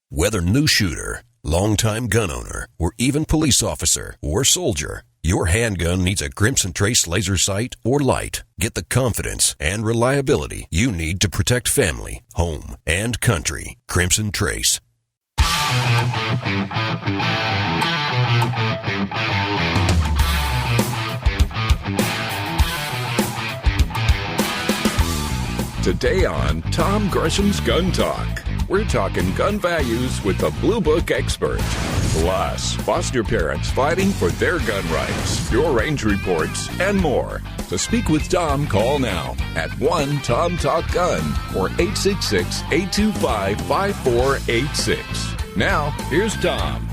Whether new shooter, longtime gun owner, or even police officer or soldier, your handgun needs a Crimson Trace laser sight or light. Get the confidence and reliability you need to protect family, home, and country. Crimson Trace. Today on Tom Gresham's Gun Talk, we're talking gun values with the Blue Book expert. Plus, foster parents fighting for their gun rights, your range reports, and more. To speak with Tom, call now at 1-TOM-TALK-GUN or 866-825-5486. Now, here's Tom.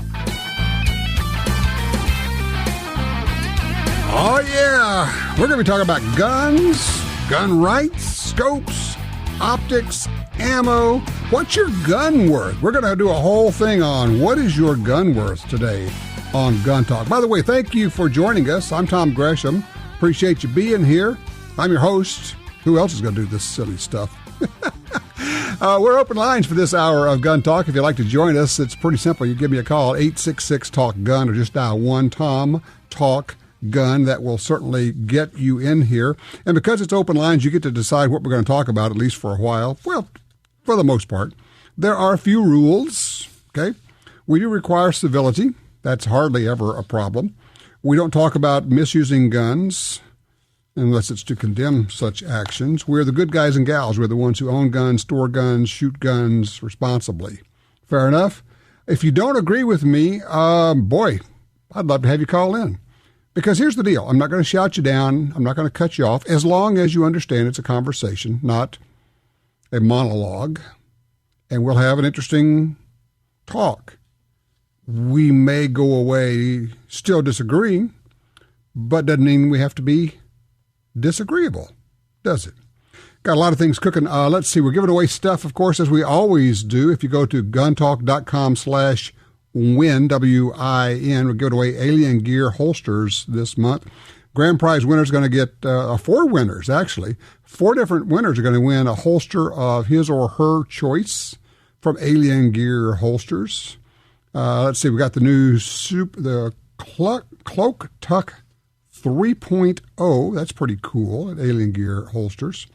Oh, yeah. We're going to be talking about guns, gun rights, scopes, optics, ammo. What's your gun worth? We're going to do a whole thing on what is your gun worth today on Gun Talk. By the way, thank you for joining us. I'm Tom Gresham. Appreciate you being here. I'm your host. Who else is going to do this silly stuff? We're open lines for this hour of Gun Talk. If you'd like to join us, it's pretty simple. You give me a call, 866-TALK-GUN, or just dial 1-TOM-TALK-GUN. That will certainly get you in here. And because it's open lines, you get to decide what we're going to talk about, at least for a while. Well, for the most part. There are a few rules, okay? We do require civility. That's hardly ever a problem. We don't talk about misusing guns unless it's to condemn such actions. We're the good guys and gals. We're the ones who own guns, store guns, shoot guns responsibly. Fair enough? If you don't agree with me, boy, I'd love to have you call in. Because here's the deal. I'm not going to shout you down. I'm not going to cut you off, as long as you understand it's a conversation, not a monologue, and we'll have an interesting talk. We may go away still disagreeing, but doesn't mean we have to be disagreeable, does it? Got a lot of things cooking. Let's see. We're giving away stuff, of course, as we always do. If you go to guntalk.com/win, W-I-N, we're giving away Alien Gear holsters this month. Grand prize winners going to get 4 winners, actually. 4 different winners are going to win a holster of his or her choice from Alien Gear holsters. Let's see, we got the new the Cloak Tuck 3.0. That's pretty cool at Alien Gear holsters.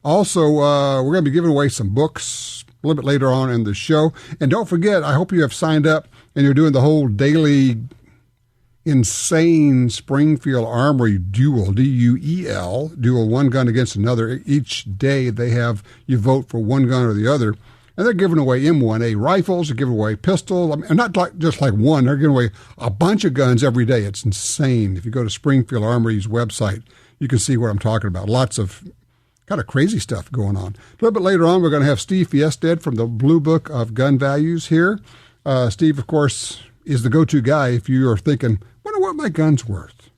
Also, we're going to be giving away some books a little bit later on in the show. And don't forget, I hope you have signed up and you're doing the whole daily insane Springfield Armory duel, D-U-E-L, duel, one gun against another. Each day they have you vote for one gun or the other. And they're giving away M1A rifles, they're giving away pistols. I mean, not like just like one, they're giving away a bunch of guns every day. It's insane. If you go to Springfield Armory's website, you can see what I'm talking about. Lots of kind of crazy stuff going on. A little bit later on, we're going to have Steve Fiested from the Blue Book of Gun Values here. Steve, of course, is the go-to guy if you are thinking, wonder what my gun's worth.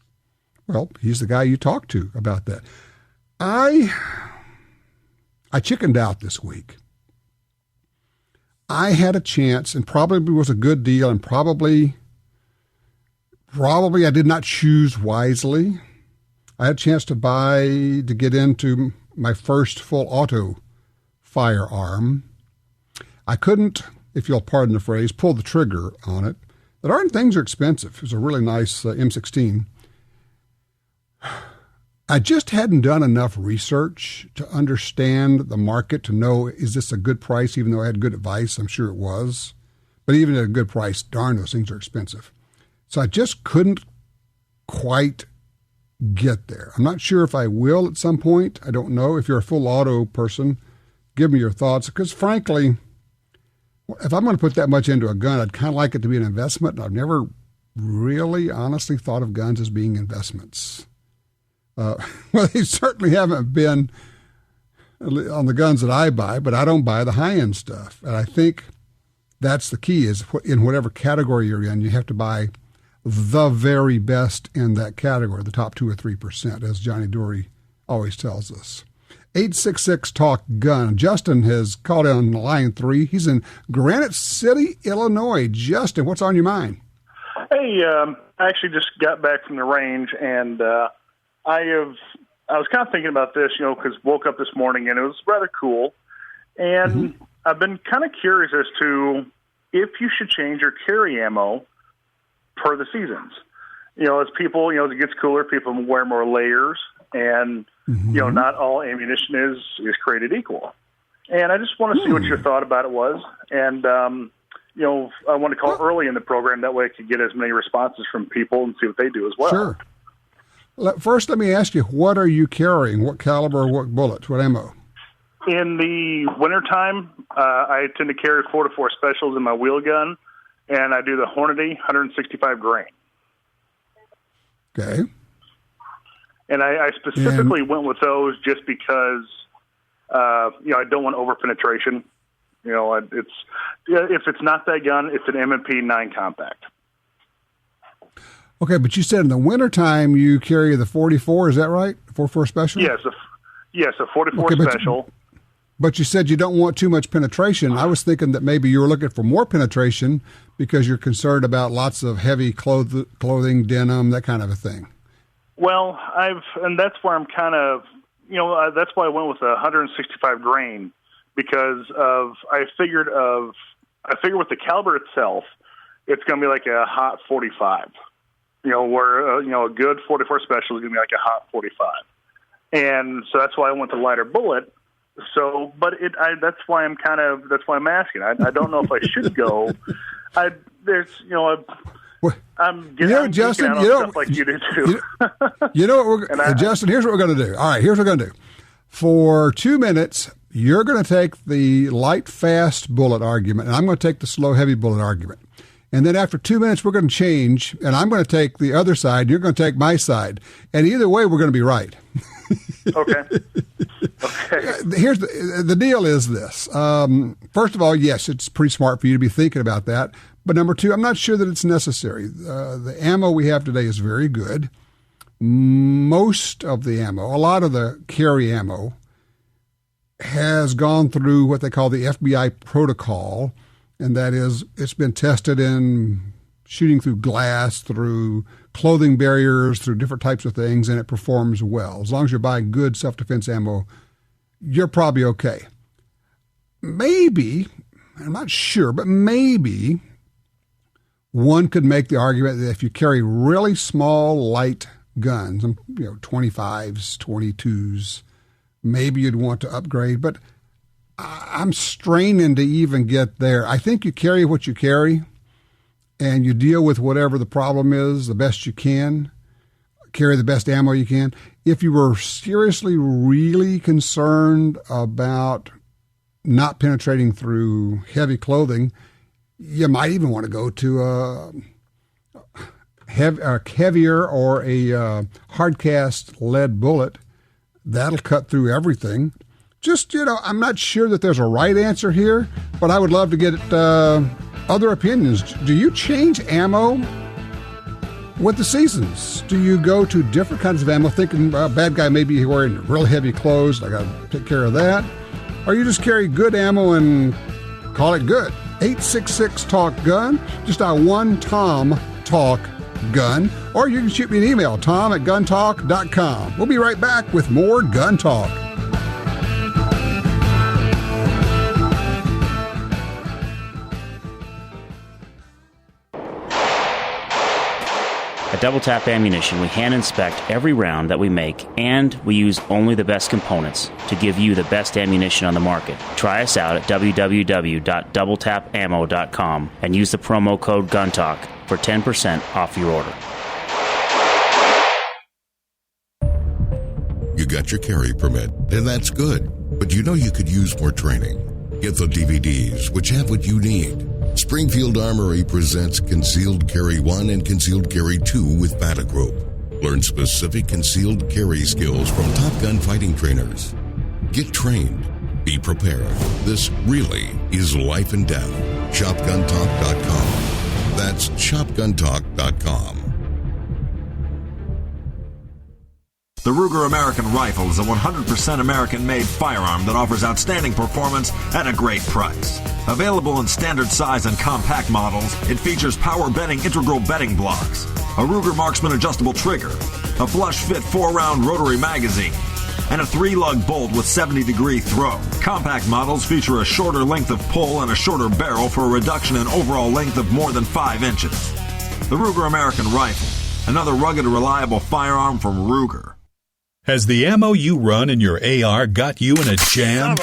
Well, he's the guy you talk to about that. I chickened out this week. I had a chance, and probably was a good deal, and probably I did not choose wisely. I had a chance to get into my first full auto firearm. I couldn't, if you'll pardon the phrase, pull the trigger on it. The darn things are expensive. It was a really nice M16. I just hadn't done enough research to understand the market to know, is this a good price, even though I had good advice? I'm sure it was. But even at a good price, darn, those things are expensive. So I just couldn't quite get there. I'm not sure if I will at some point. I don't know. If you're a full auto person, give me your thoughts. Because frankly, if I'm going to put that much into a gun, I'd kind of like it to be an investment. I've never really honestly thought of guns as being investments. Well, they certainly haven't been on the guns that I buy, but I don't buy the high-end stuff. And I think that's the key, is in whatever category you're in, you have to buy the very best in that category, the top 2 or 3%, as Johnny Dory always tells us. 866-TALK-GUN. Justin has called in line 3. He's in Granite City, Illinois. Justin, what's on your mind? Hey, I actually just got back from the range, and I was kind of thinking about this, because woke up this morning and it was rather cool. And I've been kind of curious as to, if you should change your carry ammo per the seasons. As people, as it gets cooler, people wear more layers, and, not all ammunition is created equal. And I just want to see what your thought about it was. And, I want to call early in the program. That way I could get as many responses from people and see what they do as well. Sure. First, let me ask you, what are you carrying? What caliber, what bullets, what ammo? In the wintertime, I tend to carry 4-4 specials in my wheel gun, and I do the Hornady 165 grain. Okay. And I specifically went with those just because, I don't want over penetration. If it's not that gun, it's an M&P 9 compact. Okay, but you said in the wintertime you carry the 44, is that right? 44 special? Yes, a 44 special. But you said you don't want too much penetration. I was thinking that maybe you were looking for more penetration because you're concerned about lots of heavy clothing, denim, that kind of a thing. Well, and that's where I'm kind of, that's why I went with 165 grain, because I figured with the caliber itself, it's going to be like a hot 45. Where a good 44 special is going to be like a hot 45, and so that's why I went the lighter bullet. So, but that's why I'm asking. I don't know if I should go. I'm getting Justin, out on stuff like you do too. Justin, here's what we're going to do. All right, here's what we're going to do. For 2 minutes, you're going to take the light fast bullet argument, and I'm going to take the slow heavy bullet argument. And then after 2 minutes, we're going to change, and I'm going to take the other side. You're going to take my side. And either way, we're going to be right. Okay. Here's the deal is this. First of all, yes, it's pretty smart for you to be thinking about that. But number two, I'm not sure that it's necessary. The ammo we have today is very good. Most of the ammo, a lot of the carry ammo, has gone through what they call the FBI protocol. And that is, it's been tested in shooting through glass, through clothing barriers, through different types of things, and it performs well. As long as you're buying good self-defense ammo, you're probably okay. Maybe, I'm not sure, but maybe one could make the argument that if you carry really small, light guns, 25s, 22s, maybe you'd want to upgrade, but I'm straining to even get there. I think you carry what you carry, and you deal with whatever the problem is the best you can. Carry the best ammo you can. If you were seriously, really concerned about not penetrating through heavy clothing, you might even want to go to a heavier or a hard cast lead bullet. That'll cut through everything. Just, I'm not sure that there's a right answer here, but I would love to get other opinions. Do you change ammo with the seasons? Do you go to different kinds of ammo, thinking bad guy may be wearing real heavy clothes, I got to take care of that? Or you just carry good ammo and call it good? 866-TALK-GUN, just our one Tom Talk Gun. Or you can shoot me an email, tom@guntalk.com. We'll be right back with more Gun Talk. At Double Tap Ammunition, we hand inspect every round that we make, and we use only the best components to give you the best ammunition on the market. Try us out at www.doubletapammo.com and use the promo code GUNTALK for 10% off your order. You got your carry permit, and that's good. But you could use more training. Get the DVDs, which have what you need. Springfield Armory presents Concealed Carry 1 and Concealed Carry 2 with Batagroup. Learn specific concealed carry skills from top gun fighting trainers. Get trained. Be prepared. This really is life and death. ShopGunTalk.com. That's ShopGunTalk.com. The Ruger American Rifle is a 100% American-made firearm that offers outstanding performance at a great price. Available in standard size and compact models, it features power bedding integral bedding blocks, a Ruger Marksman adjustable trigger, a flush-fit 4-round rotary magazine, and a 3-lug bolt with 70-degree throw. Compact models feature a shorter length of pull and a shorter barrel for a reduction in overall length of more than 5 inches. The Ruger American Rifle, another rugged and reliable firearm from Ruger. Has the ammo you run in your AR got you in a jam?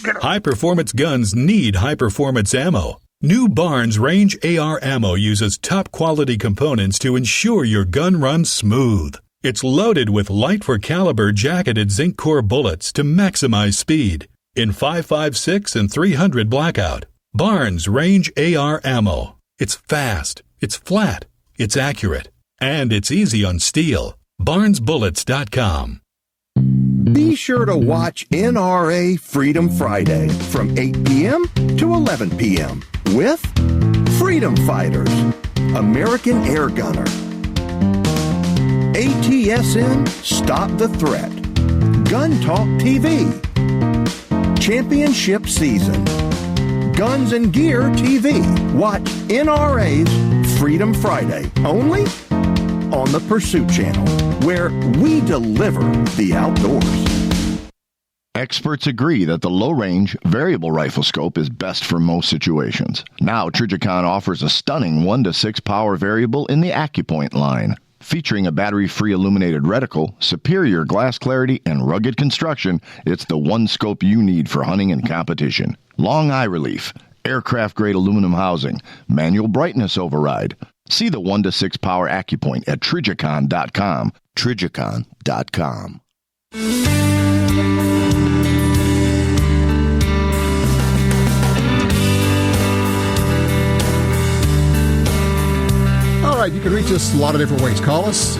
High-performance guns need high-performance ammo. New Barnes Range AR ammo uses top-quality components to ensure your gun runs smooth. It's loaded with light-for-caliber jacketed zinc core bullets to maximize speed. In 5.56 and 300 blackout. Barnes Range AR ammo. It's fast, it's flat, it's accurate, and it's easy on steel. BarnesBullets.com. Be sure to watch NRA Freedom Friday from 8 p.m. to 11 p.m. with Freedom Fighters, American Air Gunner, ATSN Stop the Threat, Gun Talk TV, Championship Season, Guns and Gear TV. Watch NRA's Freedom Friday only on the Pursuit Channel, where we deliver the outdoors. Experts agree that the low-range variable rifle scope is best for most situations. Now, Trijicon offers a stunning 1-to-6 power variable in the AccuPoint line. Featuring a battery-free illuminated reticle, superior glass clarity, and rugged construction, it's the one scope you need for hunting and competition. Long eye relief, aircraft-grade aluminum housing, manual brightness override. See the 1-to-6 power AccuPoint at Trijicon.com. Trijicon.com. All right, you can reach us a lot of different ways. Call us.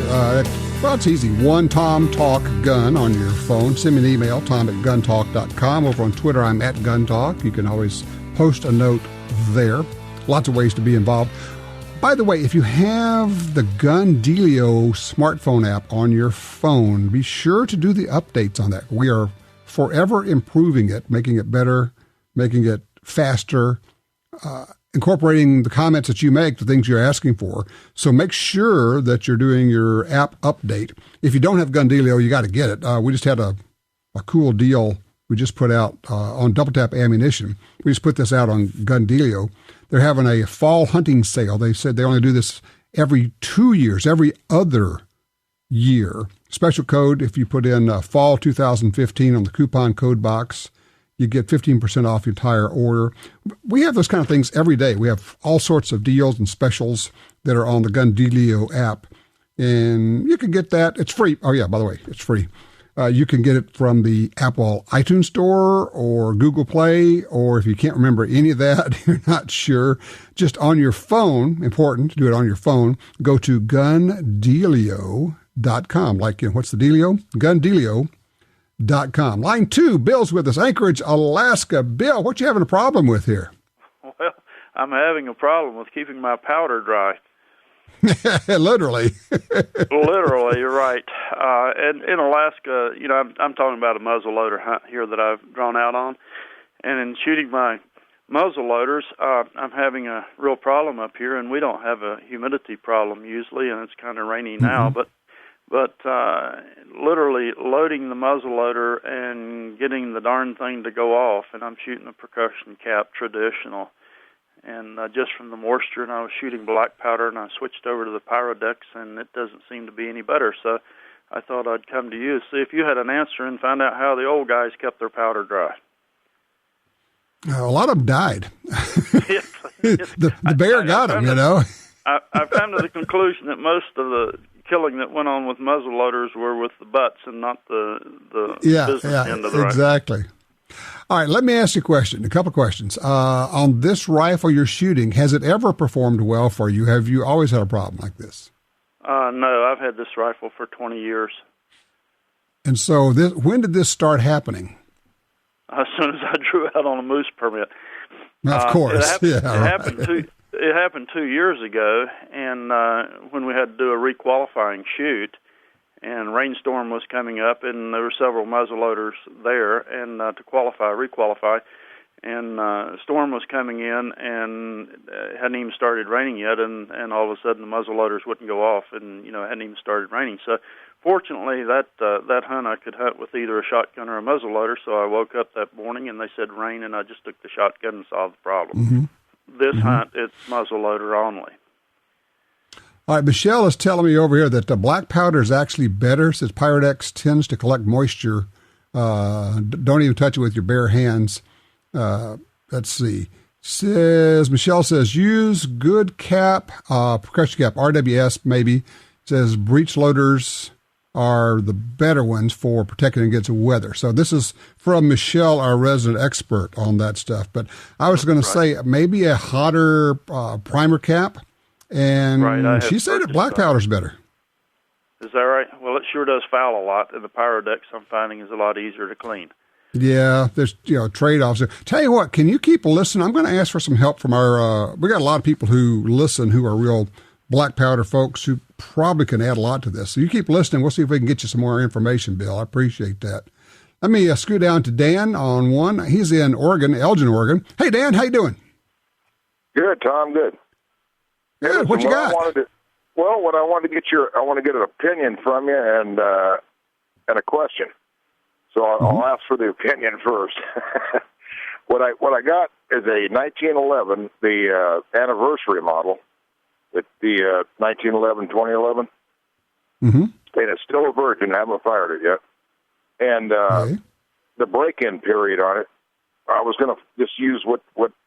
Well, it's easy. One Tom Talk Gun on your phone. Send me an email, tom@guntalk.com. Over on Twitter, I'm at GunTalk. You can always post a note there. Lots of ways to be involved. By the way, if you have the Gun Dealio smartphone app on your phone, be sure to do the updates on that. We are forever improving it, making it better, making it faster, incorporating the comments that you make, the things you're asking for. So make sure that you're doing your app update. If you don't have Gun Dealio, you got to get it. We just had a cool deal we just put out on Double Tap Ammunition. We just put this out on Gun Dealio. They're having a fall hunting sale. They said they only do this every 2 years, every other year. Special code, if you put in fall 2015 on the coupon code box, you get 15% off your entire order. We have those kind of things every day. We have all sorts of deals and specials that are on the Gun Dealio app. And you can get that. It's free. Oh, yeah, by the way, it's free. You can get it from the Apple iTunes Store or Google Play, or if you can't remember any of that, you're not sure, just on your phone, important to do it on your phone, go to gundealio.com. Like, what's the dealio? Gundealio.com. Line 2, Bill's with us, Anchorage, Alaska. Bill, what you having a problem with here? Well, I'm having a problem with keeping my powder dry. Literally. Literally, you're right. And in Alaska, I'm talking about a muzzleloader hunt here that I've drawn out on. And in shooting my muzzleloaders, I'm having a real problem up here, and we don't have a humidity problem usually, and it's kind of rainy now. But literally loading the muzzleloader and getting the darn thing to go off, and I'm shooting a percussion cap traditional. And just from the moisture, and I was shooting black powder, and I switched over to the Pyrodex, and it doesn't seem to be any better. So I thought I'd come to you, see if you had an answer, and find out how the old guys kept their powder dry. A lot of them died. Yes. the bear got them, I've come to the conclusion that most of the killing that went on with muzzle loaders were with the butts and not the business end of the rifle. Exactly. All right, let me ask you a couple questions. On this rifle you're shooting, has it ever performed well for you? Have you always had a problem like this? No, I've had this rifle for 20 years. And so when did this start happening? As soon as I drew out on a moose permit. Of course. It happened 2 years ago, and when we had to do a requalifying shoot, and rainstorm was coming up, and there were several muzzleloaders there, and to requalify, and storm was coming in, and it hadn't even started raining yet, and all of a sudden the muzzleloaders wouldn't go off, and it hadn't even started raining. So Fortunately, that hunt I could hunt with either a shotgun or a muzzleloader, so I woke up that morning and they said rain, and I just took the shotgun and solved the problem. Mm-hmm. This hunt, it's muzzleloader only. All right, Michelle is telling me over here that the black powder is actually better, since Pyrodex tends to collect moisture. Don't even touch it with your bare hands. Let's see. Michelle says, use good cap, percussion cap, RWS maybe. Says breech loaders are the better ones for protecting against weather. So this is from Michelle, our resident expert on that stuff. But I was going to say maybe a hotter primer cap. And she said that black powder's better. Is that right? Well, it sure does foul a lot, and the Pyrodex I'm finding is a lot easier to clean. Yeah, there's trade-offs there. Tell you what, can you keep listening? I'm going to ask for some help from our. We got a lot of people who listen who are real black powder folks who probably can add a lot to this. So you keep listening. We'll see if we can get you some more information, Bill. I appreciate that. Let me scoot down to Dan on one. He's in Oregon, Elgin, Oregon. Hey, Dan, how you doing? Good, Tom. Good. Good. What you got? What I wanted to get I want to get an opinion from you and a question. So I'll ask for the opinion first. What I got is a 1911, the anniversary model, the 1911, 2011, and it's still a virgin. I haven't fired it yet. And the break-in period on it, I was going to just use what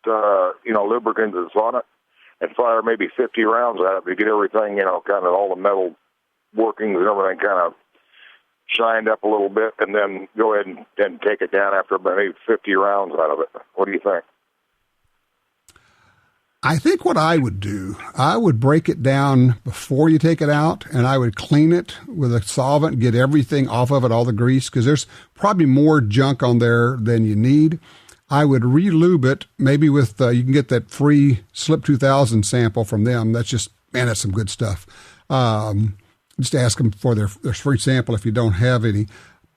lubricant is on it, and fire maybe 50 rounds at it to get everything, kind of all the metal workings and everything kind of shined up a little bit, and then go ahead and take it down after maybe 50 rounds out of it. What do you think? I think what I would do, I would break it down before you take it out, and I would clean it with a solvent, get everything off of it, all the grease, because there's probably more junk on there than you need. I would re-lube it, maybe with, you can get that free Slip 2000 sample from them. That's just, man, that's some good stuff. Just ask them for their free sample if you don't have any.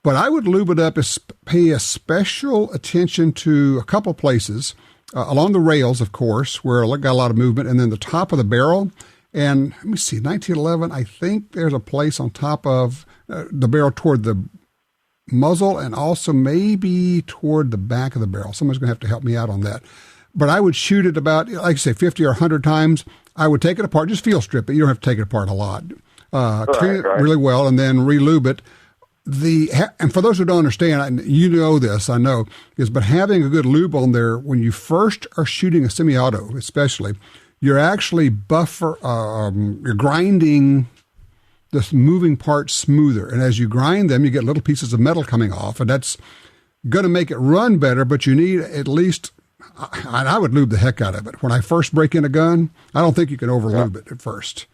But I would lube it up, pay a special attention to a couple places, along the rails, of course, where it got a lot of movement, and then the top of the barrel. And let me see, 1911, I think there's a place on top of the barrel toward the muzzle and also maybe toward the back of the barrel. Someone's going to have to help me out on that. But I would shoot it about, like I say, 50 or 100 times. I would take it apart, just field strip it. You don't have to take it apart a lot. Clean it really well and then re-lube it. And for those who don't understand, you know this, I know, but having a good lube on there, when you first are shooting a semi-auto especially, you're actually you're grinding the moving parts smoother. And as you grind them, you get little pieces of metal coming off, and that's going to make it run better, but you need at least, I would lube the heck out of it. When I first break in a gun, I don't think you can over-lube it at first.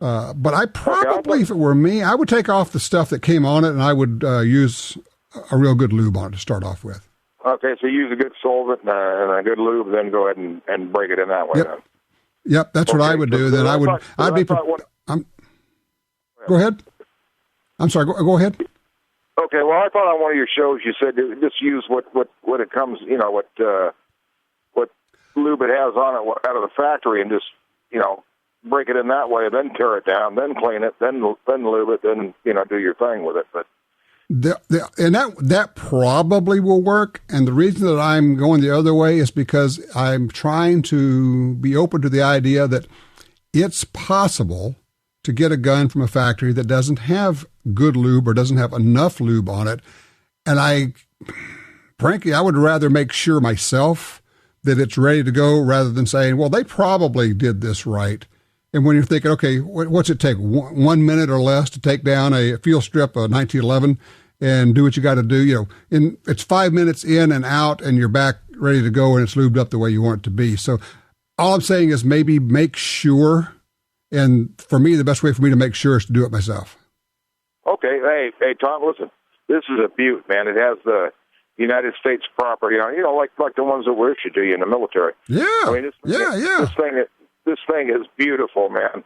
But I probably, if it were me, I would take off the stuff that came on it, and I would use a real good lube on it to start off with. Okay, so use a good solvent and a good lube, then go ahead and break it in that way. Yep, yep, that's what I would do. Then Go ahead. I'm sorry. Go ahead. Okay. Well, I thought on one of your shows you said just use what it comes, what lube it has on it out of the factory, and just break it in that way, then tear it down, then clean it, then lube it, then do your thing with it. But and that probably will work. And the reason that I'm going the other way is because I'm trying to be open to the idea that it's possible to get a gun from a factory that doesn't have good lube or doesn't have enough lube on it. And frankly, I would rather make sure myself that it's ready to go rather than saying, well, they probably did this right. And when you're thinking, okay, what's it take? 1 minute or less to take down a field strip of 1911 and do what you got to do? It's 5 minutes in and out, and you're back ready to go, and it's lubed up the way you want it to be. So all I'm saying is maybe make sure. And for me, the best way for me to make sure is to do it myself. Okay. Hey, Tom, listen. This is a beaut, man. It has the United States property on it, like the ones that were issued to you in the military. Yeah. I mean, This thing is beautiful, man.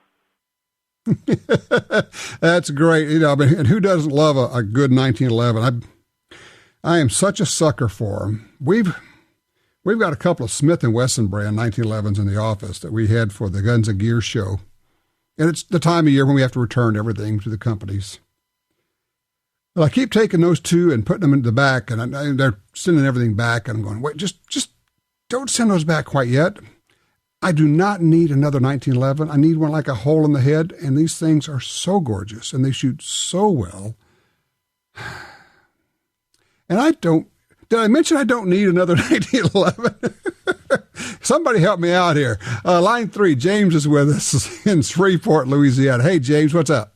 That's great. And who doesn't love a good 1911? I am such a sucker for them. We've got a couple of Smith & Wesson brand 1911s in the office that we had for the Guns and Gear show. And it's the time of year when we have to return everything to the companies. Well, I keep taking those two and putting them into the back, and they're sending everything back. And I'm going, wait, just don't send those back quite yet. I do not need another 1911. I need one like a hole in the head, and these things are so gorgeous, and they shoot so well. And did I mention I don't need another 1911? Somebody help me out here. Line 3, James is with us in Shreveport, Louisiana. Hey, James, what's up?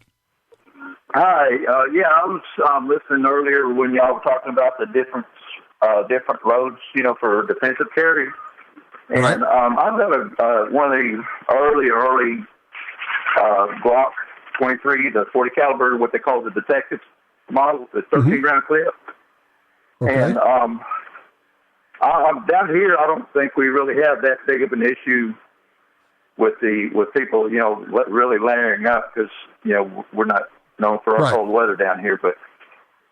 Hi. I was listening earlier when y'all were talking about the different loads, for defensive carry. And right. I've got one of the early Glock 23, the 40 caliber, what they call the detective model, the 13 round clip. Okay. And I'm down here. I don't think we really have that big of an issue with people, really layering up because we're not known for our cold weather down here. But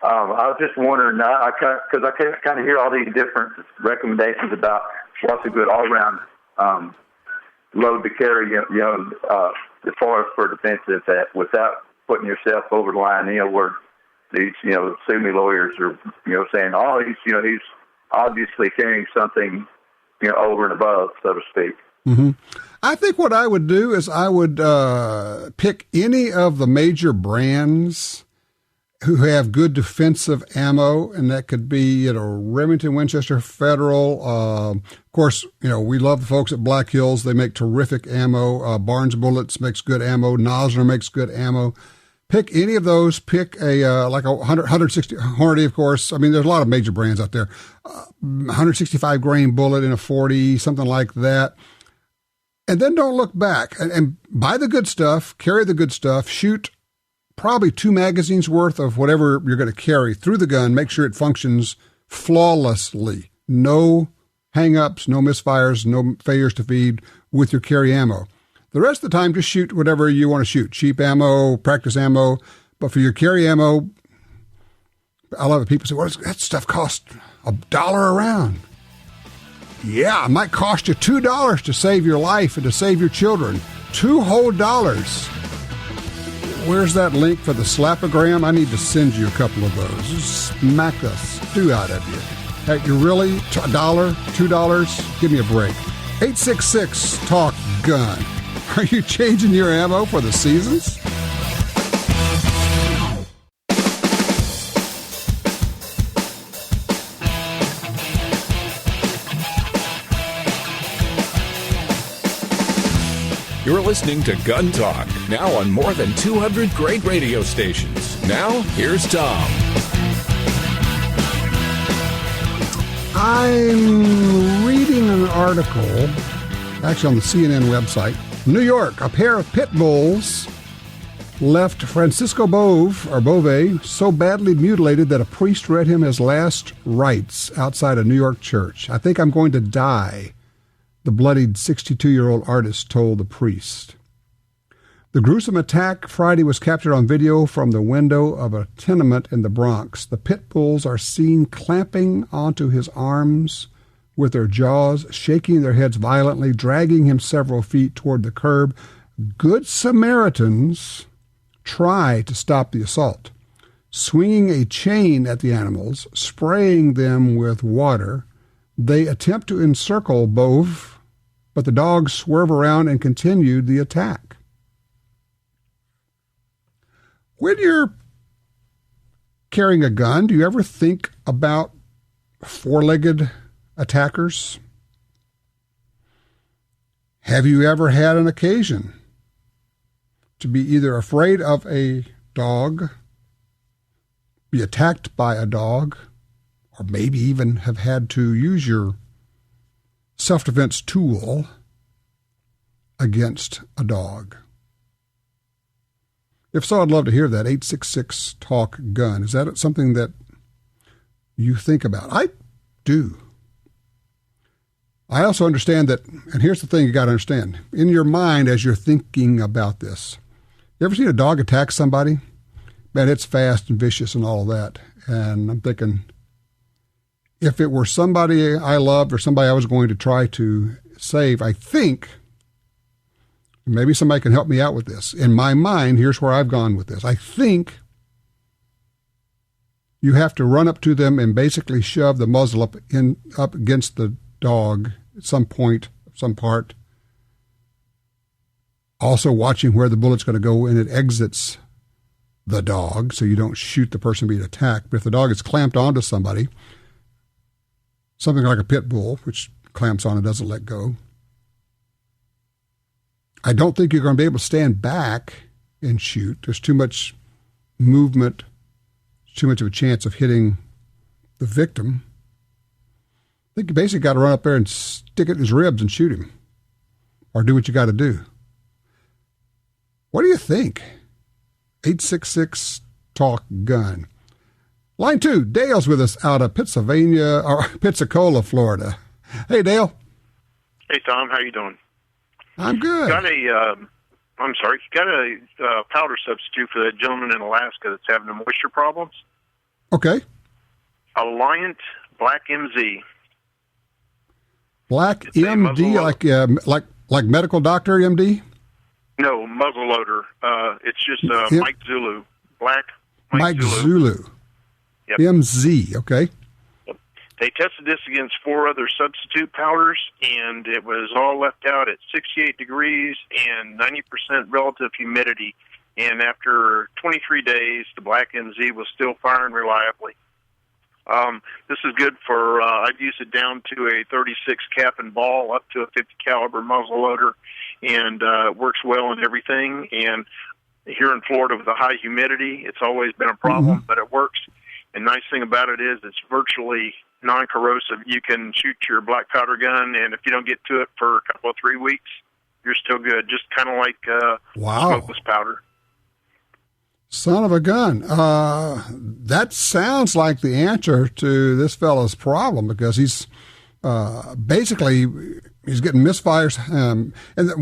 I was just wondering, because I kind of hear all these different recommendations about what's a good all-round load to carry, as far as for defensive, that without putting yourself over the line, where these, sue me lawyers are, saying, oh, he's obviously carrying something, over and above, so to speak. Mm-hmm. I think what I would do is I would pick any of the major brands who have good defensive ammo, and that could be, Remington, Winchester, Federal. Of course, we love the folks at Black Hills. They make terrific ammo. Barnes Bullets makes good ammo. Nosner makes good ammo. Pick any of those. Pick a 160 Hornady, of course. I mean, there's a lot of major brands out there. 165 grain bullet in a 40, something like that. And then don't look back and buy the good stuff, carry the good stuff, shoot probably 2 magazines worth of whatever you're going to carry through the gun. Make sure it functions flawlessly. No hang-ups, no misfires, no failures to feed with your carry ammo. The rest of the time, just shoot whatever you want to shoot. Cheap ammo, practice ammo. But for your carry ammo, I love it. People say, well, that stuff costs $1 a round. Yeah, it might cost you $2 to save your life and to save your children. $2 whole. Where's that link for the slapogram? I need to send you a couple of those. Just smack the stew out of you. Hey, you really? $1? $2? Give me a break. 866-TALK-GUN. Are you changing your ammo for the seasons? You're listening to Gun Talk, now on more than 200 great radio stations. Now, here's Tom. I'm reading an article, actually on the CNN website. New York, a pair of pit bulls left Francisco Bove so badly mutilated that a priest read him his last rites outside a New York church. I think I'm going to die, the bloodied 62-year-old artist told the priest. The gruesome attack Friday was captured on video from the window of a tenement in the Bronx. The pit bulls are seen clamping onto his arms with their jaws, shaking their heads violently, dragging him several feet toward the curb. Good Samaritans try to stop the assault, swinging a chain at the animals, spraying them with water. They attempt to encircle Bove, but the dogs swerve around and continued the attack. When you're carrying a gun, do you ever think about four-legged attackers? Have you ever had an occasion to be either afraid of a dog, be attacked by a dog, or maybe even have had to use your self-defense tool against a dog? If so, I'd love to hear that. 866-TALK-GUN. Is that something that you think about? I do. I also understand that, and here's the thing you got to understand. In your mind, as you're thinking about this, you ever seen a dog attack somebody? Man, it's fast and vicious and all of that. And I'm thinking, if it were somebody I loved or somebody I was going to try to save, I think, maybe somebody can help me out with this. In my mind, here's where I've gone with this. I think you have to run up to them and basically shove the muzzle up against the dog at some point, some part. Also watching where the bullet's going to go and it exits the dog, so you don't shoot the person being attacked. But if the dog is clamped onto somebody, something like a pit bull, which clamps on and doesn't let go, I don't think you're going to be able to stand back and shoot. There's too much movement, too much of a chance of hitting the victim. I think you basically got to run up there and stick it in his ribs and shoot him, or do what you got to do. What do you think? 866-TALK-GUN. Line 2, Dale's with us out of Pensacola, Florida. Hey, Dale. Hey, Tom. How you doing? I'm good. Got a powder substitute for that gentleman in Alaska that's having the moisture problems. Okay. Alliant Black MZ. Black MD, like medical doctor MD? No, muzzleloader. It's just Mike Zulu. Black Mike Zulu. Yep. MZ, okay. They tested this against 4 other substitute powders, and it was all left out at 68 degrees and 90% relative humidity. And after 23 days, the Black MZ was still firing reliably. This is good for, I'd use it down to a 36 cap and ball up to a 50 caliber muzzleloader, and works well in everything. And here in Florida with the high humidity, it's always been a problem, but it works. And nice thing about it is it's virtually non-corrosive. You can shoot your black powder gun, and if you don't get to it for a couple of 3 weeks, you're still good. Just kind of like smokeless powder. Son of a gun. That sounds like the answer to this fellow's problem, because he's basically getting misfires. And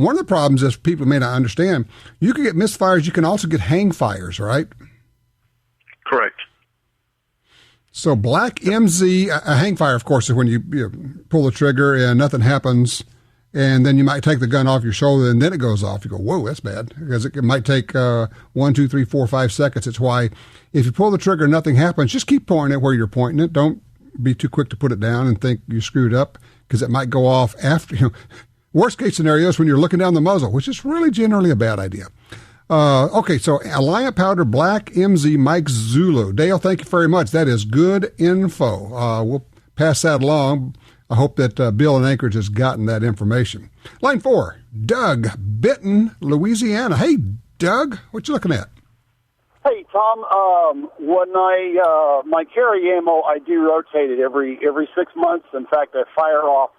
one of the problems is people may not understand, you can get misfires, you can also get hang fires, right? Correct. So Black MZ, a hang fire, of course, is when you pull the trigger and nothing happens, and then you might take the gun off your shoulder and then it goes off. You go, whoa, that's bad, because it might take 1, 2, 3, 4, 5 seconds. It's why if you pull the trigger and nothing happens, just keep pointing it where you're pointing it. Don't be too quick to put it down and think you screwed up, because it might go off after. Worst case scenario is when you're looking down the muzzle, which is really generally a bad idea. Okay, so Alliant Powder Black MZ Mike Zulu. Dale, thank you very much. That is good info. We'll pass that along. I hope that Bill in Anchorage has gotten that information. Line 4, Doug, Benton, Louisiana. Hey, Doug, what you looking at? Hey, Tom. When my carry ammo, I do rotate it every 6 months. In fact, I fire off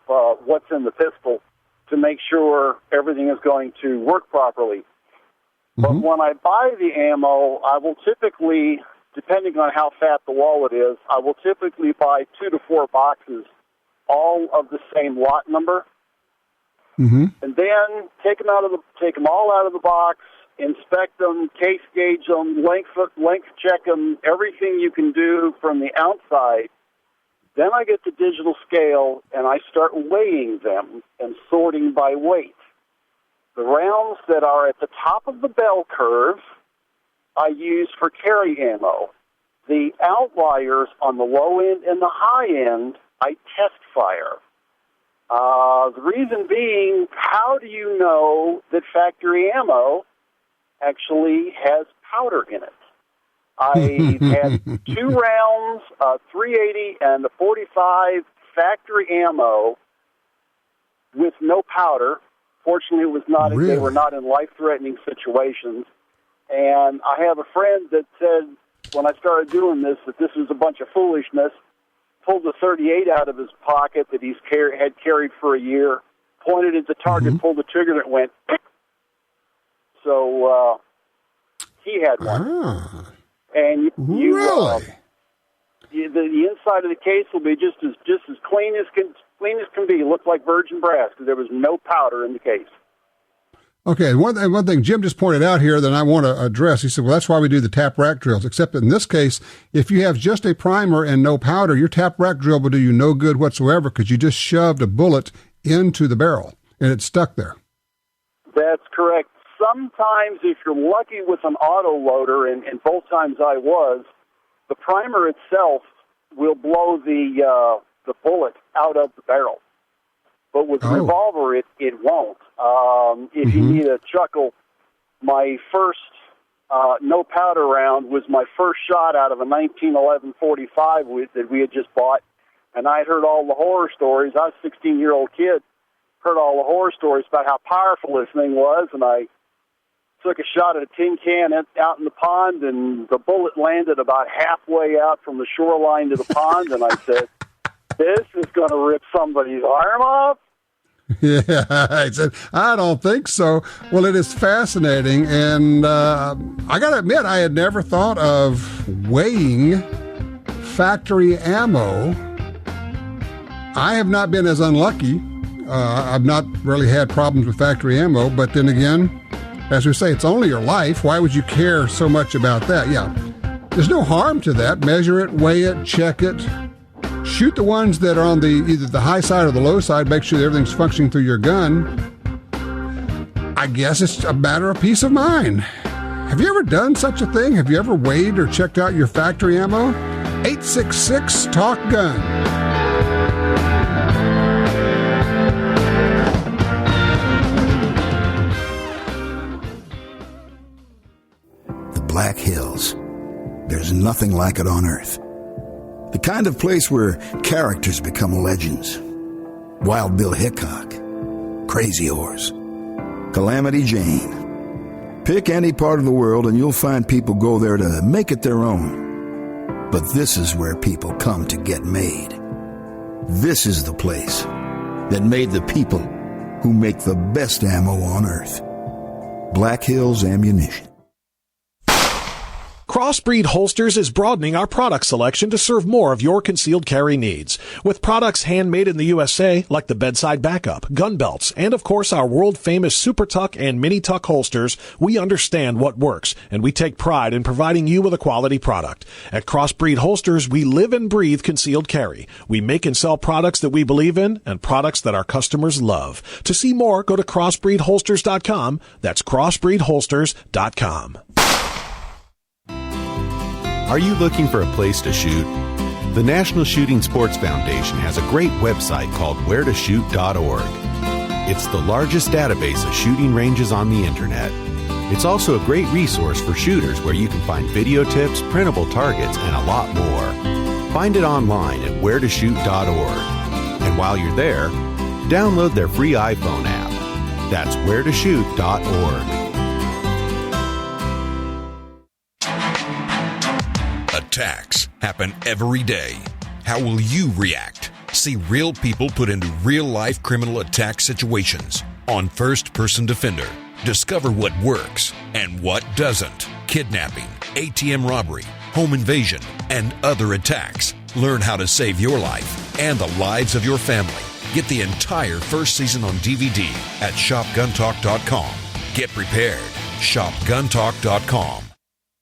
what's in the pistol to make sure everything is going to work properly. But when I buy the ammo, I will typically, depending on how fat the wallet is, I will typically buy 2 to 4 boxes, all of the same lot number, and then take them all out of the box, inspect them, case gauge them, length check them, everything you can do from the outside. Then I get the digital scale and I start weighing them and sorting by weight. The rounds that are at the top of the bell curve, I use for carry ammo. The outliers on the low end and the high end, I test fire. The reason being, how do you know that factory ammo actually has powder in it? I had 2 rounds, 380 and the 45 factory ammo with no powder. Fortunately, it was not. Really? They were not in life-threatening situations. And I have a friend that said, when I started doing this, that this was a bunch of foolishness. Pulled the 38 out of his pocket that had carried for a year, pointed at the target, pulled the trigger, and it went. So he had one. And really? The inside of the case will be just as clean as can be. It looked like virgin brass because there was no powder in the case. Okay, one thing Jim just pointed out here that I want to address, he said, well, that's why we do the tap rack drills, except in this case, if you have just a primer and no powder, your tap rack drill will do you no good whatsoever because you just shoved a bullet into the barrel and it's stuck there. That's correct. Sometimes if you're lucky with an auto loader, and both times I was, the primer itself will blow the bullet out of the barrel. But with the revolver, it won't. If you need a chuckle, my first no powder round was my first shot out of a 1911 45 that we had just bought, and I'd heard all the horror stories. I was a 16-year-old kid, heard all the horror stories about how powerful this thing was, and I took a shot at a tin can out in the pond, and the bullet landed about halfway out from the shoreline to the pond, and I said, this is going to rip somebody's arm off. Yeah, I said, I don't think so. Well, it is fascinating, and I got to admit, I had never thought of weighing factory ammo. I have not been as unlucky. I've not really had problems with factory ammo, but then again, as we say, it's only your life. Why would you care so much about that? Yeah, there's no harm to that. Measure it, weigh it, check it. Shoot the ones that are on either the high side or the low side. Make sure that everything's functioning through your gun. I guess it's a matter of peace of mind. Have you ever done such a thing? Have you ever weighed or checked out your factory ammo? 866-TALK-GUN. The Black Hills. There's nothing like it on Earth. The kind of place where characters become legends. Wild Bill Hickok, Crazy Horse, Calamity Jane. Pick any part of the world and you'll find people go there to make it their own. But this is where people come to get made. This is the place that made the people who make the best ammo on Earth. Black Hills Ammunition. Crossbreed Holsters is broadening our product selection to serve more of your concealed carry needs. With products handmade in the USA, like the bedside backup, gun belts, and of course our world-famous Super Tuck and Mini Tuck holsters, we understand what works, and we take pride in providing you with a quality product. At Crossbreed Holsters, we live and breathe concealed carry. We make and sell products that we believe in and products that our customers love. To see more, go to crossbreedholsters.com. That's crossbreedholsters.com. Are you looking for a place to shoot? The National Shooting Sports Foundation has a great website called wheretoshoot.org. It's the largest database of shooting ranges on the internet. It's also a great resource for shooters where you can find video tips, printable targets, and a lot more. Find it online at wheretoshoot.org. And while you're there, download their free iPhone app. That's wheretoshoot.org. Attacks happen every day. How will you react? See real people put into real-life criminal attack situations on First Person Defender. Discover what works and what doesn't. Kidnapping, ATM robbery, home invasion, and other attacks. Learn how to save your life and the lives of your family. Get the entire first season on DVD at shopguntalk.com. Get prepared. Shopguntalk.com.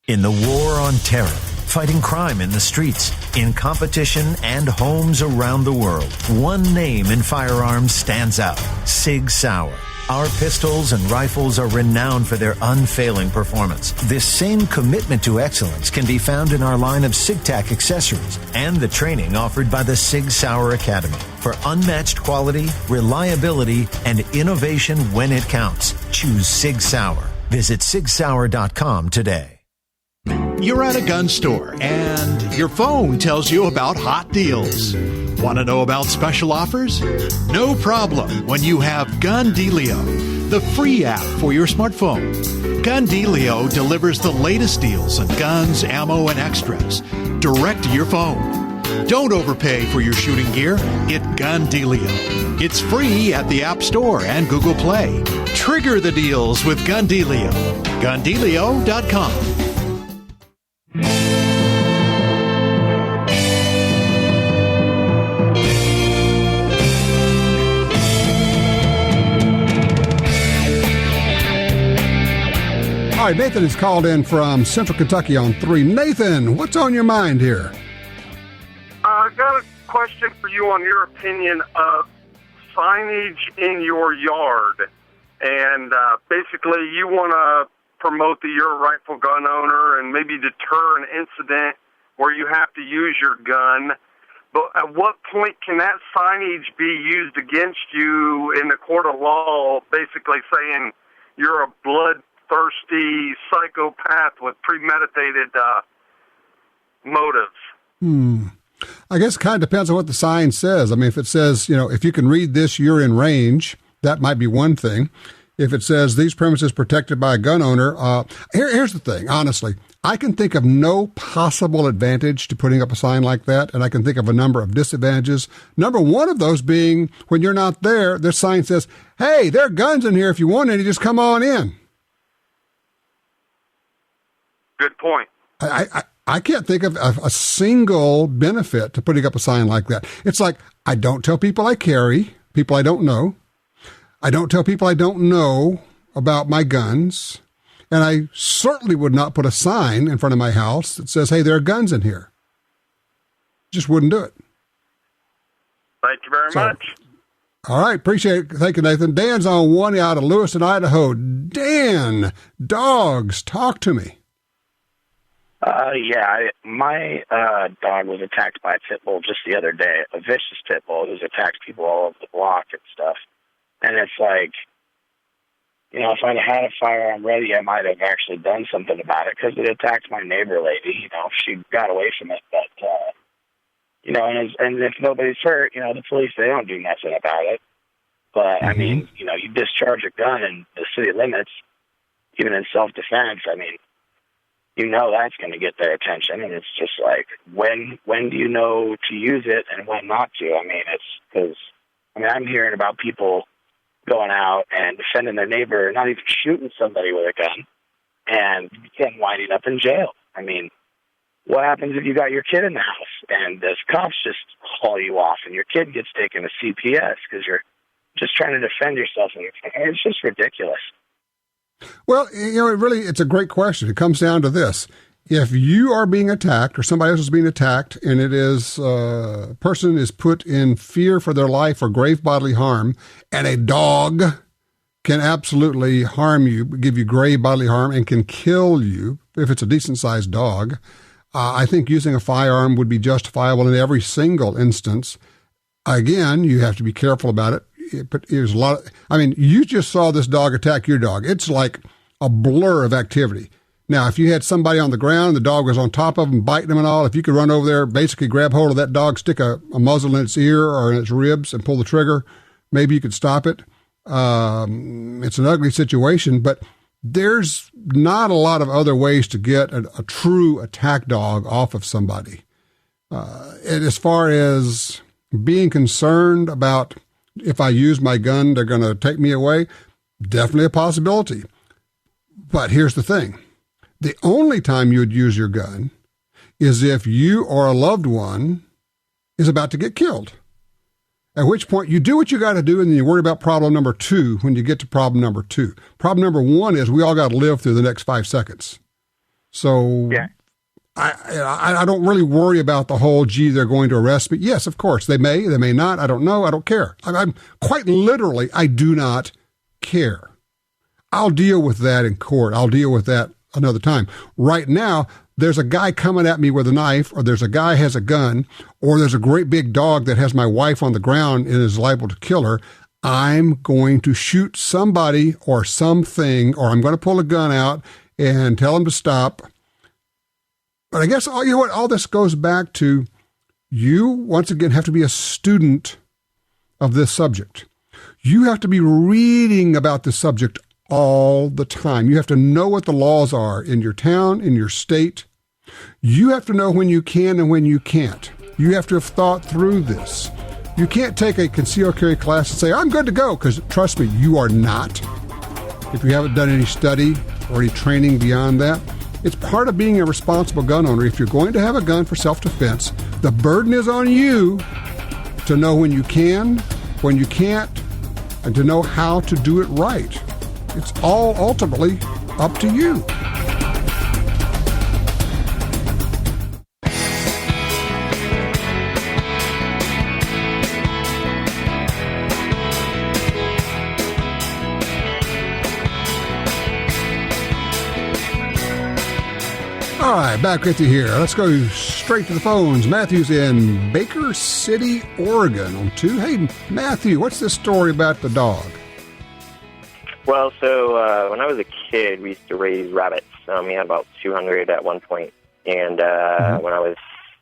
In the war on terror, fighting crime in the streets, in competition and homes around the world, one name in firearms stands out: Sig Sauer. Our pistols and rifles are renowned for their unfailing performance. This same commitment to excellence can be found in our line of SigTac accessories and the training offered by the Sig Sauer Academy. For unmatched quality, reliability, and innovation when it counts, choose Sig Sauer. Visit sigsauer.com today. You're at a gun store and your phone tells you about hot deals. Want to know about special offers? No problem when you have Gun Dealio, the free app for your smartphone. Gun Dealio delivers the latest deals on guns, ammo, and extras direct to your phone. Don't overpay for your shooting gear. Get Gun Dealio. It's free at the App Store and Google Play. Trigger the deals with Gun Dealio. GunDealio.com. All right, Nathan is called in from Central Kentucky on 3. Nathan, what's on your mind here? I got a question for you on your opinion of signage in your yard. And basically, you want to promote the You're a Rightful Gun Owner and maybe deter an incident where you have to use your gun. But at what point can that signage be used against you in the court of law, basically saying you're a bloodthirsty psychopath with premeditated motives? I guess it kind of depends on what the sign says. I mean, if it says, if you can read this, you're in range, that might be one thing. If it says these premises protected by a gun owner, here's the thing, honestly. I can think of no possible advantage to putting up a sign like that, and I can think of a number of disadvantages. Number one of those being, when you're not there, this sign says, hey, there are guns in here. If you want any, just come on in. Good point. I can't think of a single benefit to putting up a sign like that. It's like, I don't tell people I carry, people I don't know. I don't tell people I don't know about my guns. And I certainly would not put a sign in front of my house that says, hey, there are guns in here. Just wouldn't do it. Thank you very much. All right. Appreciate it. Thank you, Nathan. Dan's on one out of Lewiston, Idaho. Dan, dogs, talk to me. My dog was attacked by a pit bull just the other day, a vicious pit bull who's attacked people all over the block and stuff. And it's like, if I'd had a firearm ready, I might have actually done something about it because it attacked my neighbor lady. She got away from it, but, and if nobody's hurt, the police, they don't do nothing about it. But, I mean, you discharge a gun in the city limits, even in self-defense, I mean, that's going to get their attention. And it's just like, when do you know to use it and when not to? I mean, it's because, I'm hearing about people going out and defending their neighbor, not even shooting somebody with a gun, and then winding up in jail. I mean, what happens if you got your kid in the house and the cops just haul you off and your kid gets taken to CPS because you're just trying to defend yourself? And it's just ridiculous. Well, it's a great question. It comes down to this. If you are being attacked or somebody else is being attacked and it is a person is put in fear for their life or grave bodily harm, and a dog can absolutely harm you, give you grave bodily harm, and can kill you if it's a decent-sized dog, I think using a firearm would be justifiable in every single instance. Again, you have to be careful about it. But there's a lot you just saw this dog attack your dog. It's like a blur of activity. Now, if you had somebody on the ground, the dog was on top of them, biting them and all, if you could run over there, basically grab hold of that dog, stick a muzzle in its ear or in its ribs and pull the trigger, maybe you could stop it. It's an ugly situation, but there's not a lot of other ways to get a true attack dog off of somebody. And as far as being concerned about if I use my gun, they're going to take me away, definitely a possibility. But here's the thing. The only time you would use your gun is if you or a loved one is about to get killed. At which point you do what you got to do, and then you worry about problem number 2 when you get to problem number 2. Problem number 1 is we all got to live through the next 5 seconds. So yeah. I don't really worry about the whole, they're going to arrest me. Yes, of course. They may not. I don't know. I don't care. I'm quite literally, I do not care. I'll deal with that in court. I'll deal with that another time. Right now, there's a guy coming at me with a knife, or there's a guy has a gun, or there's a great big dog that has my wife on the ground and is liable to kill her. I'm going to shoot somebody or something, or I'm going to pull a gun out and tell them to stop. But I guess all this goes back to you, once again, have to be a student of this subject. You have to be reading about this subject all the time. You have to know what the laws are in your town, in your state. You have to know when you can and when you can't. You have to have thought through this. You can't take a concealed carry class and say, I'm good to go, because trust me, you are not. If you haven't done any study or any training beyond that, it's part of being a responsible gun owner. If you're going to have a gun for self-defense, the burden is on you to know when you can, when you can't, and to know how to do it right. It's all ultimately up to you. All right, back with you here. Let's go straight to the phones. Matthew's in Baker City, Oregon on 2. Hey, Matthew, what's this story about the dog? Well, so when I was a kid, we used to raise rabbits. We had about 200 at one point. And when I was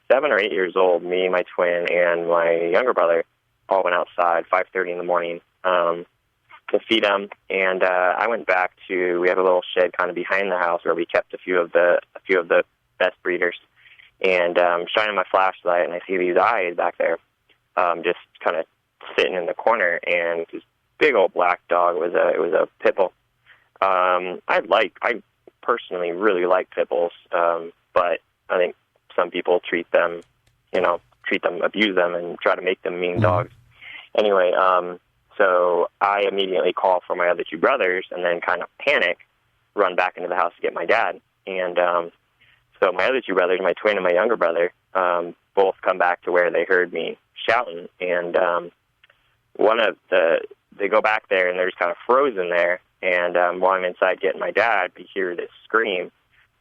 7 or 8 years old, me, my twin, and my younger brother all went outside 5:30 in the morning to feed them. And I went back to, we have a little shed kind of behind the house where we kept a few of the best breeders. And shining my flashlight, and I see these eyes back there, just kind of sitting in the corner. And this big old black dog, it was a pit bull. I personally really like pit bulls, but I think some people abuse them and try to make them mean dogs. Anyway, so I immediately call for my other two brothers and then kind of panic, run back into the house to get my dad. And so my other two brothers, my twin and my younger brother, both come back to where they heard me shouting. And they go back there and they're just kind of frozen there. And while I'm inside getting my dad, we hear this scream,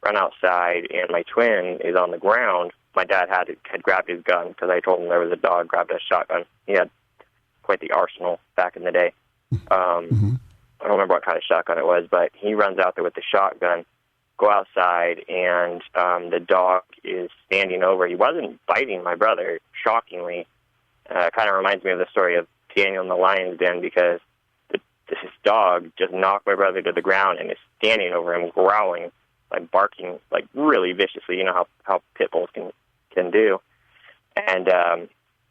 run outside, and my twin is on the ground. My dad had grabbed his gun because I told him there was a dog, grabbed a shotgun. He had quite the arsenal back in the day. I don't remember what kind of shotgun it was, but he runs out there with the shotgun, go outside, and the dog is standing over. He wasn't biting my brother, shockingly. Kind of reminds me of the story of Daniel in the Lion's Den, because this dog just knocked my brother to the ground and is standing over him, growling, like barking, like really viciously. You know how pit bulls can do. And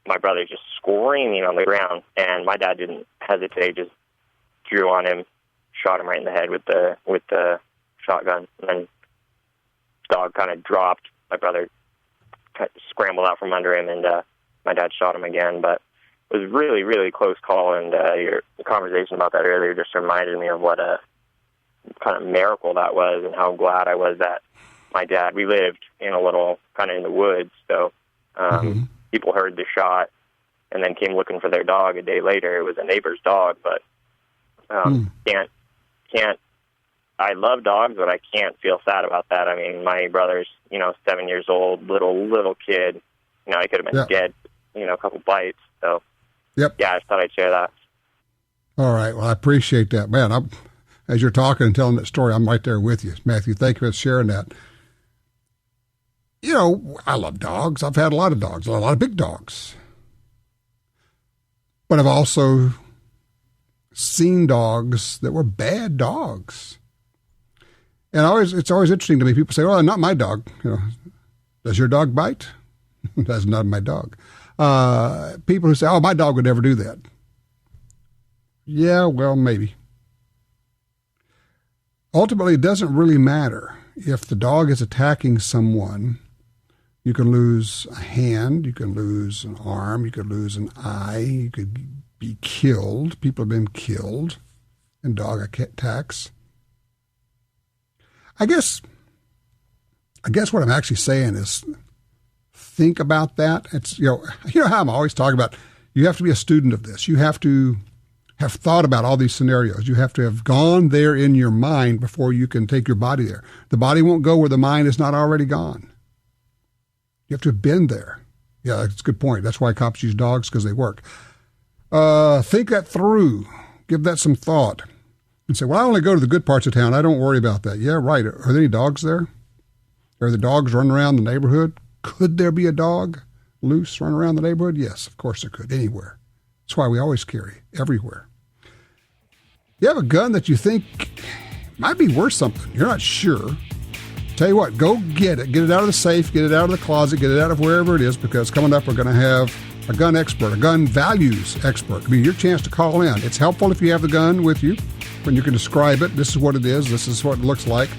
my brother's just screaming on the ground, and my dad didn't hesitate, just drew on him, shot him right in the head with the shotgun, and then the dog kind of dropped. My brother scrambled out from under him, and my dad shot him again. But it was really, really close call, and your conversation about that earlier just reminded me of what a kind of miracle that was, and how glad I was that my dad, we lived in a little, kind of in the woods, so people heard the shot and then came looking for their dog a day later. It was a neighbor's dog, but can't, I love dogs, but I can't feel sad about that. I mean, my brother's, 7 years old, little kid, he could have been dead, a couple bites, so. Yep. Yeah, I just thought I'd share that. All right. Well, I appreciate that. Man, as you're talking and telling that story, I'm right there with you. Matthew, thank you for sharing that. I love dogs. I've had a lot of dogs, a lot of big dogs. But I've also seen dogs that were bad dogs. And it's always interesting to me. People say, well, not my dog. Does your dog bite? That's not my dog. People who say, oh, my dog would never do that. Yeah, well, maybe. Ultimately, it doesn't really matter. If the dog is attacking someone, you can lose a hand, you can lose an arm, you could lose an eye, you could be killed. People have been killed in dog attacks. I guess what I'm actually saying is, think about that. It's how I'm always talking about, you have to be a student of this. You have to have thought about all these scenarios. You have to have gone there in your mind before you can take your body there. The body won't go where the mind is not already gone. You have to have been there. Yeah, that's a good point. That's why cops use dogs, because they work. Think that through. Give that some thought. And say, well, I only go to the good parts of town. I don't worry about that. Yeah, right. Are there any dogs there? Are the dogs running around the neighborhood? Could there be a dog loose running around the neighborhood? Yes, of course there could. Anywhere. That's why we always carry, everywhere. You have a gun that you think might be worth something. You're not sure. Tell you what, go get it. Get it out of the safe, get it out of the closet, get it out of wherever it is, because coming up we're going to have a gun expert, a gun values expert. Your chance to call in. It's helpful if you have the gun with you, when you can describe it. This is what it is. This is what it looks like.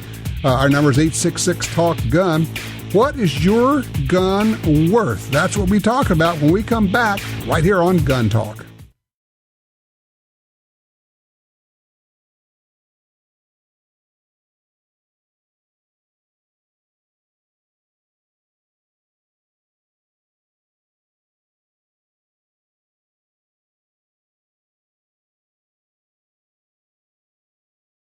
Our number is 866-TALK-GUN. What is your gun worth? That's what we talk about when we come back right here on Gun Talk.